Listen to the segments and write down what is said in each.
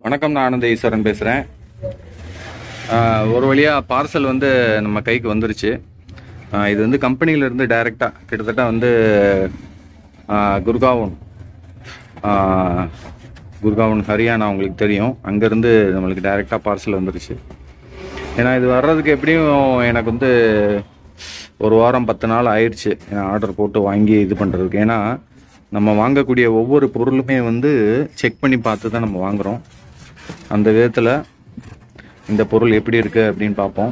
வணக்கம், நான் ஆனந்த ஈஸ்வரன் பேசுகிறேன். ஒரு வழியாக பார்சல் வந்து நம்ம கைக்கு வந்துருச்சு. இது வந்து கம்பெனியிலேருந்து டைரெக்டாக கிட்டத்தட்ட வந்து குர்காவன் ஹரியானா உங்களுக்கு தெரியும். அங்கேருந்து நம்மளுக்கு டைரெக்டாக பார்சல் வந்துருச்சு. ஏன்னா இது வர்றதுக்கு எப்படியும் எனக்கு வந்து ஒரு வாரம் 10 நாள் ஆயிடுச்சு ஆர்டர் போட்டு வாங்கி இது பண்ணுறதுக்கு. ஏன்னா நம்ம வாங்கக்கூடிய ஒவ்வொரு பொருளுமே வந்து செக் பண்ணி பார்த்து தான் நம்ம வாங்குகிறோம். அந்த விதத்தில் இந்த பொருள் எப்படி இருக்குது அப்படின்னு பார்ப்போம்.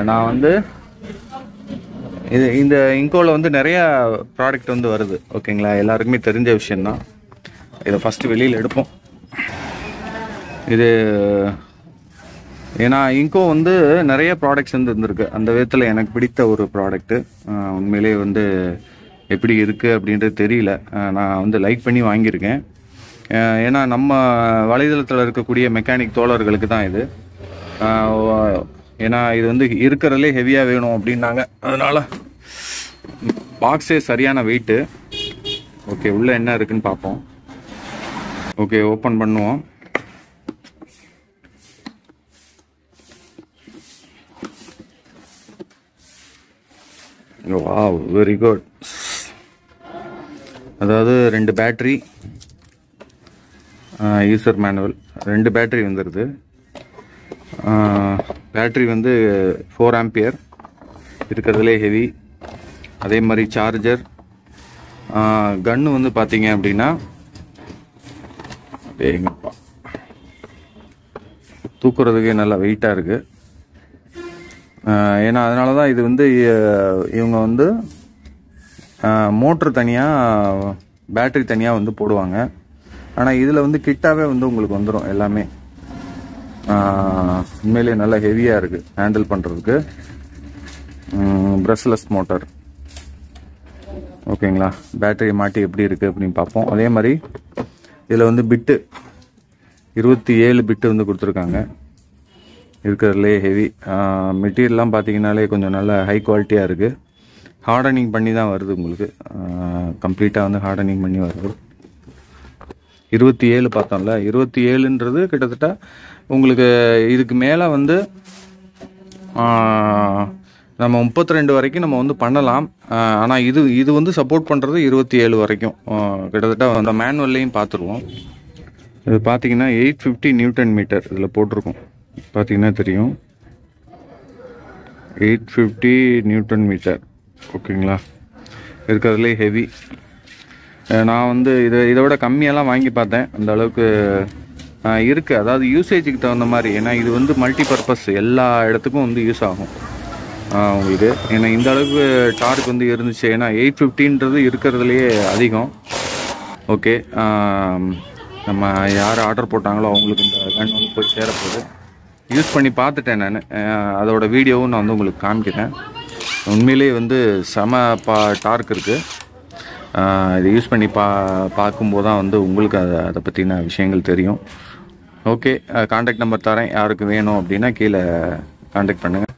நான் வந்து இந்த இங்கோவில் வந்து நிறையா ப்ராடக்ட் வந்து வருது, ஓகேங்களா? எல்லாருக்குமே தெரிஞ்ச விஷயந்தான். இதை ஃபஸ்ட்டு வெளியில் எடுப்போம். இது ஏன்னா இங்கோ வந்து நிறைய ப்ராடக்ட்ஸ் வந்து இருந்திருக்கு. அந்த விதத்தில் எனக்கு பிடித்த ஒரு ப்ராடக்ட்டு. உண்மையிலே வந்து எப்படி இருக்குது அப்படின்றது தெரியல. நான் வந்து லைக் பண்ணி வாங்கியிருக்கேன். ஏன்னா நம்ம வலைதளத்தில் இருக்கக்கூடிய மெக்கானிக் தோழர்களுக்கு தான் இது. ஏன்னா இது வந்து இருக்கிறதுலே ஹெவியாக வேணும் அப்படின்னாங்க. அதனால் பாக்ஸே சரியான வெயிட்டு. ஓகே, உள்ளே என்ன இருக்குன்னு பார்ப்போம். ஓகே, ஓப்பன் பண்ணுவோம். Wow, very good. அதாவது 2 பேட்ரி, யூசர் மேனுவல், 2 பேட்ரி வந்துடுது. பேட்ரி வந்து 4 ஆம்பியர் இருக்கிறதுலே ஹெவி. அதே மாதிரி சார்ஜர். கன்னு வந்து பார்த்தீங்க அப்படின்னா தூக்குறதுக்கே நல்லா வெயிட்டாக இருக்குது. ஏன்னா அதனால தான் இது வந்து இவங்க வந்து மோட்ரு தனியாக பேட்ரி தனியாக வந்து போடுவாங்க. ஆனால் இதில் வந்து கிட்டாகவே வந்து உங்களுக்கு வந்துடும் எல்லாமே. உண்மையிலே நல்லா ஹெவியாக இருக்குது ஹேண்டில் பண்ணுறதுக்கு. பிரஷ்லெஸ் மோட்டார், ஓகேங்களா? பேட்டரி மாட்டி எப்படி இருக்குது அப்படின்னு பார்ப்போம். அதே மாதிரி இதில் வந்து பிட்டு 27 பிட்டு வந்து கொடுத்துருக்காங்க. இருக்கிறதுலே ஹெவி. மெட்டீரியல்லாம் பார்த்தீங்கன்னாலே கொஞ்சம் நல்ல ஹை குவாலிட்டியாக இருக்குது. ஹார்டனிங் பண்ணி தான் வருது உங்களுக்கு. கம்ப்ளீட்டாக வந்து ஹார்டனிங் பண்ணி வருது. 27 பார்த்தோம்ல, 27ன்றது கிட்டத்தட்ட உங்களுக்கு இதுக்கு மேலே வந்து நம்ம 32 வரைக்கும் நம்ம வந்து பண்ணலாம். ஆனால் இது வந்து சப்போர்ட் பண்ணுறது 27 வரைக்கும். கிட்டத்தட்ட அந்த மேனுவல்லையும் பார்த்துருவோம். இது பார்த்தீங்கன்னா 850 நியூட்டன் மீட்டர் இதில் போட்டிருக்கோம். பார்த்தீங்கன்னா தெரியும், 850 நியூட்டன் மீட்டர், ஓகேங்களா? இருக்கிறதுலே ஹெவி. நான் வந்து இதை விட கம்மியெல்லாம் வாங்கி பார்த்தேன். அந்த அளவுக்கு இருக்குது. அதாவது யூசேஜுக்கு தகுந்த மாதிரி. ஏன்னா இது வந்து மல்டி பர்பஸ், எல்லா இடத்துக்கும் வந்து யூஸ் ஆகும் உங்களுக்கு. ஏன்னா இந்த அளவுக்கு டார்க் வந்து இருந்துச்சு. ஏன்னா 850ன்றது இருக்கிறதுலையே அதிகம். ஓகே, நம்ம யார் ஆர்டர் போட்டாங்களோ அவங்களுக்கு இந்த கன் வந்து போய் சேரப்போகுது. யூஸ் பண்ணி பார்த்துட்டேன் நான். அதோட வீடியோவும் நான் வந்து உங்களுக்கு காமிக்கிறேன். உண்மையிலே வந்து செம டார்க் இருக்குது. இதை யூஸ் பண்ணி பார்க்கும்போது தான் வந்து உங்களுக்கு அதை பற்றின விஷயங்கள் தெரியும். ஓகே, கான்டாக்ட் நம்பர் தரேன். யாருக்கு வேணும் அப்படின்னா கீழே கான்டாக்ட் பண்ணுங்கள்.